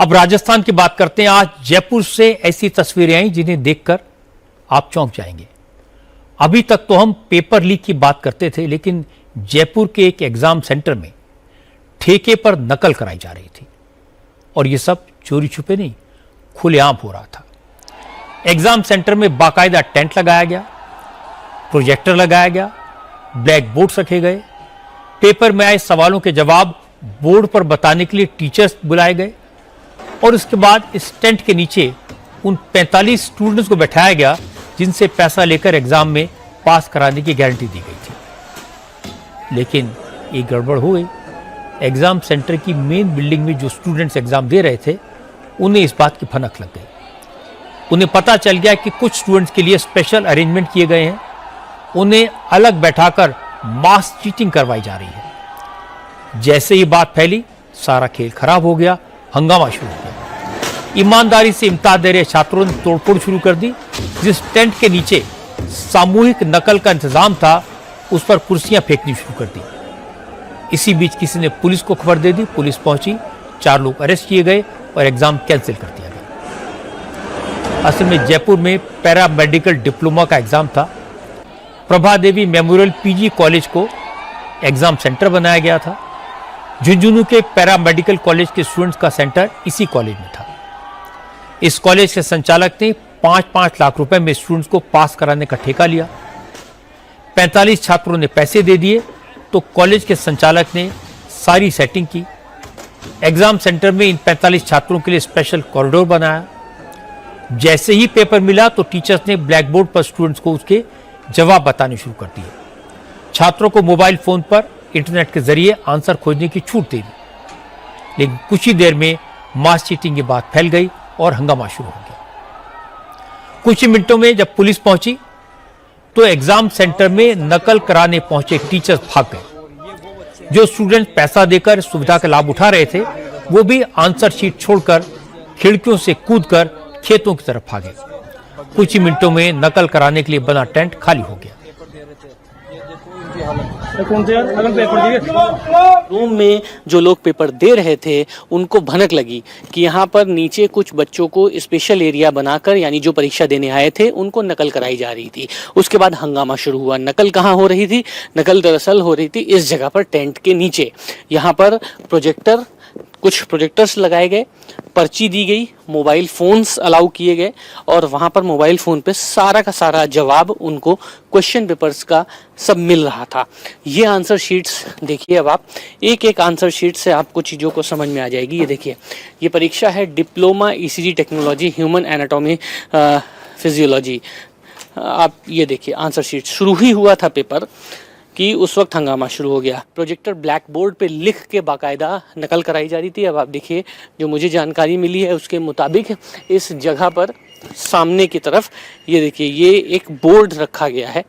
अब राजस्थान की बात करते हैं। आज जयपुर से ऐसी तस्वीरें आई जिन्हें देखकर आप चौंक जाएंगे। अभी तक तो हम पेपर लीक की बात करते थे, लेकिन जयपुर के एक एग्जाम सेंटर में ठेके पर नकल कराई जा रही थी और यह सब चोरी छुपे नहीं, खुलेआम हो रहा था। एग्जाम सेंटर में बाकायदा टेंट लगाया गया, प्रोजेक्टर लगाया गया, ब्लैक बोर्ड रखे गए, पेपर में आए सवालों के जवाब बोर्ड पर बताने के लिए टीचर्स बुलाए गए और उसके बाद इस टेंट के नीचे उन 45 स्टूडेंट्स को बैठाया गया जिनसे पैसा लेकर एग्जाम में पास कराने की गारंटी दी गई थी। लेकिन एक गड़बड़ हो गई। एग्जाम सेंटर की मेन बिल्डिंग में जो स्टूडेंट्स एग्जाम दे रहे थे उन्हें इस बात की भनक लग गई। उन्हें पता चल गया कि कुछ स्टूडेंट्स के लिए स्पेशल अरेंजमेंट किए गए हैं, उन्हें अलग बैठाकर मास चीटिंग करवाई जा रही है। जैसे ही बात फैली, सारा खेल खराब हो गया, हंगामा शुरू हो गया। ईमानदारी से इम्तिहान दे रहे छात्रों ने तोड़फोड़ शुरू कर दी। जिस टेंट के नीचे सामूहिक नकल का इंतजाम था, उस पर कुर्सियां फेंकनी शुरू कर दी। इसी बीच किसी ने पुलिस को खबर दे दी। पुलिस पहुंची, 4 लोग अरेस्ट किए गए और एग्जाम कैंसिल कर दिया गया। असल में जयपुर में पैरामेडिकल डिप्लोमा का एग्जाम था। प्रभा देवी मेमोरियल पीजी कॉलेज को एग्जाम सेंटर बनाया गया था। झुंझुनू के पैरामेडिकल कॉलेज के स्टूडेंट्स का सेंटर इसी कॉलेज में था। इस कॉलेज के संचालक ने 5-5 लाख रुपए में स्टूडेंट्स को पास कराने का ठेका लिया। 45 छात्रों ने पैसे दे दिए तो कॉलेज के संचालक ने सारी सेटिंग की। एग्जाम सेंटर में इन 45 छात्रों के लिए स्पेशल कॉरिडोर बनाया। जैसे ही पेपर मिला तो टीचर्स ने ब्लैक बोर्ड पर स्टूडेंट्स को उसके जवाब बताने शुरू कर दिए। छात्रों को मोबाइल फोन पर इंटरनेट के जरिए आंसर खोजने की छूट दे दी। लेकिन कुछ ही देर में मास चीटिंग की बात फैल गई और हंगामा शुरू हो गया। कुछ ही मिनटों में जब पुलिस पहुंची तो एग्जाम सेंटर में नकल कराने पहुंचे टीचर्स भाग गए। जो स्टूडेंट पैसा देकर सुविधा का लाभ उठा रहे थे, वो भी आंसर शीट छोड़कर खिड़कियों से कूदकर खेतों की तरफ भागे। कुछ ही मिनटों में नकल कराने के लिए बना टेंट खाली हो गया। रूम में जो लोग पेपर दे रहे थे उनको भनक लगी कि यहाँ पर नीचे कुछ बच्चों को स्पेशल एरिया बनाकर, यानी जो परीक्षा देने आए थे उनको नकल कराई जा रही थी। उसके बाद हंगामा शुरू हुआ। नकल कहाँ हो रही थी? नकल दरअसल हो रही थी इस जगह पर, टेंट के नीचे। यहाँ पर कुछ प्रोजेक्टर्स लगाए गए, पर्ची दी गई, मोबाइल फ़ोन्स अलाउ किए गए और वहाँ पर मोबाइल फ़ोन पे सारा का सारा जवाब उनको क्वेश्चन पेपर्स का सब मिल रहा था। ये आंसर शीट्स देखिए। अब आप एक आंसर शीट से आपको चीज़ों को समझ में आ जाएगी। ये देखिए, ये परीक्षा है diploma ECG technology human anatomy physiology. आप ये देखिए, आंसर शीट शुरू ही हुआ था पेपर कि उस वक्त हंगामा शुरू हो गया। प्रोजेक्टर ब्लैक बोर्ड पे लिख के बाकायदा नकल कराई जा रही थी। अब आप देखिए, जो मुझे जानकारी मिली है उसके मुताबिक इस जगह पर सामने की तरफ ये देखिए, ये एक बोर्ड रखा गया है।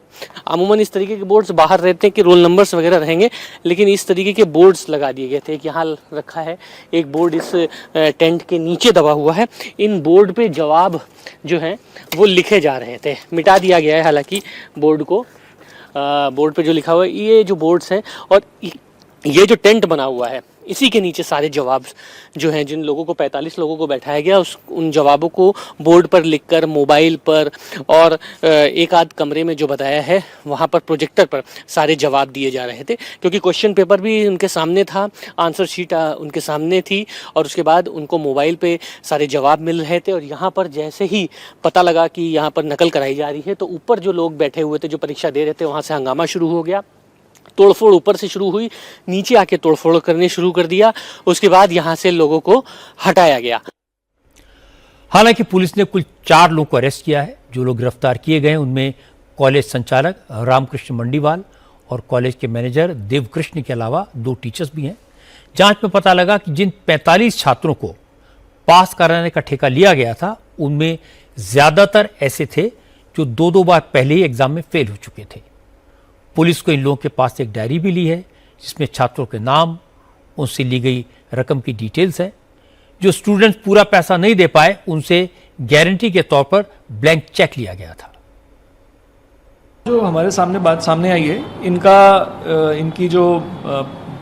अमूमन इस तरीके के बोर्ड्स बाहर रहते हैं कि रोल नंबर्स वगैरह रहेंगे, लेकिन इस तरीके के बोर्ड्स लगा दिए गए थे कि यहाँ रखा है। एक बोर्ड इस टेंट के नीचे दबा हुआ है। इन बोर्ड पे जवाब जो हैं वो लिखे जा रहे थे। मिटा दिया गया है हालांकि बोर्ड को। बोर्ड पे जो लिखा हुआ है, ये जो बोर्ड्स हैं और ये जो टेंट बना हुआ है, इसी के नीचे सारे जवाब जो हैं, जिन लोगों को 45 लोगों को बैठाया गया, उन जवाबों को बोर्ड पर लिखकर मोबाइल पर और एक आध कमरे में जो बताया है वहाँ पर प्रोजेक्टर पर सारे जवाब दिए जा रहे थे। क्योंकि क्वेश्चन पेपर भी उनके सामने था, आंसर शीट उनके सामने थी और उसके बाद उनको मोबाइल पे सारे जवाब मिल रहे थे। और यहाँ पर जैसे ही पता लगा कि यहाँ पर नकल कराई जा रही है तो ऊपर जो लोग बैठे हुए थे, जो परीक्षा दे रहे थे, वहाँ से हंगामा शुरू हो गया। तोड़फोड़ ऊपर से शुरू हुई, नीचे आके तोड़फोड़ करने शुरू कर दिया। उसके बाद यहां से लोगों को हटाया गया। हालांकि पुलिस ने कुल 4 लोगों को अरेस्ट किया है। जो लोग गिरफ्तार किए गए उनमें कॉलेज संचालक रामकृष्ण मंडीवाल और कॉलेज के मैनेजर देवकृष्ण के अलावा 2 टीचर्स भी हैं। जांच में पता लगा कि जिन 45 छात्रों को पास कराने का ठेका लिया गया था, उनमें ज्यादातर ऐसे थे जो 2-2 बार पहले ही एग्जाम में फेल हो चुके थे। पुलिस को इन लोगों के पास एक डायरी भी ली है जिसमें छात्रों के नाम, उनसे ली गई रकम की डिटेल्स है। जो स्टूडेंट्स पूरा पैसा नहीं दे पाए उनसे गारंटी के तौर पर ब्लैंक चेक लिया गया था। जो हमारे सामने बात सामने आई है, इनकी जो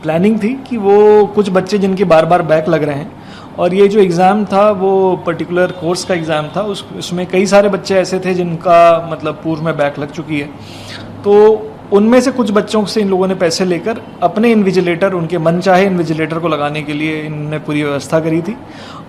प्लानिंग थी कि वो कुछ बच्चे जिनके बार बार बैक लग रहे हैं और ये जो एग्ज़ाम था वो पर्टिकुलर कोर्स का एग्ज़ाम था, उसमें कई सारे बच्चे ऐसे थे जिनका मतलब पूर्व में बैक लग चुकी है। तो उनमें से कुछ बच्चों से इन लोगों ने पैसे लेकर अपने इन्विजिलेटर, उनके मनचाहे इन्विजिलेटर को लगाने के लिए इन्होंने पूरी व्यवस्था करी थी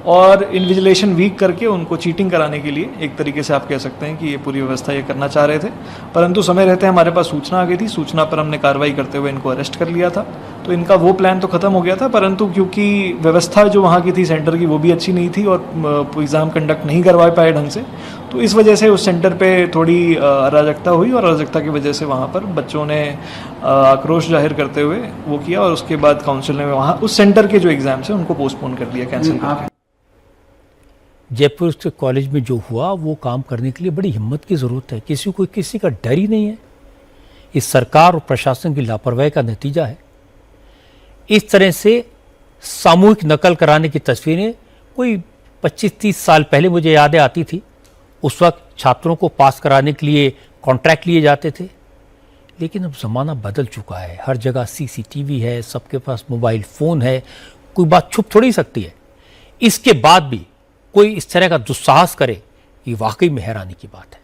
और इन्विजिलेशन वीक करके उनको चीटिंग कराने के लिए एक तरीके से आप कह सकते हैं कि ये पूरी व्यवस्था ये करना चाह रहे थे। परंतु समय रहते हमारे पास सूचना आ गई थी, सूचना पर हमने कार्रवाई करते हुए इनको अरेस्ट कर लिया था। तो इनका वो प्लान तो ख़त्म हो गया था, परंतु क्योंकि व्यवस्था जो वहाँ की थी सेंटर की वो भी अच्छी नहीं थी और एग्ज़ाम कंडक्ट नहीं करवा पाए ढंग से, तो इस वजह से उस सेंटर पे थोड़ी अराजकता हुई और अराजकता की वजह से वहाँ पर बच्चों ने आक्रोश जाहिर करते हुए वो किया और उसके बाद काउंसिल ने वहाँ उस सेंटर के जो एग्ज़ाम्स हैं उनको पोस्टपोन कर दिया, कैंसिल कर दिया। जयपुर के कॉलेज में जो हुआ वो काम करने के लिए बड़ी हिम्मत की ज़रूरत है। किसी का डर ही नहीं है। इस सरकार और प्रशासन की लापरवाही का नतीजा है। इस तरह से सामूहिक नकल कराने की तस्वीरें कोई 25-30 साल पहले मुझे यादें आती थी। उस वक्त छात्रों को पास कराने के लिए कॉन्ट्रैक्ट लिए जाते थे, लेकिन अब ज़माना बदल चुका है। हर जगह सीसीटीवी है, सबके पास मोबाइल फ़ोन है, कोई बात छुप थोड़ी सकती है। इसके बाद भी कोई इस तरह का दुस्साहस करे, ये वाकई में हैरानी की बात है।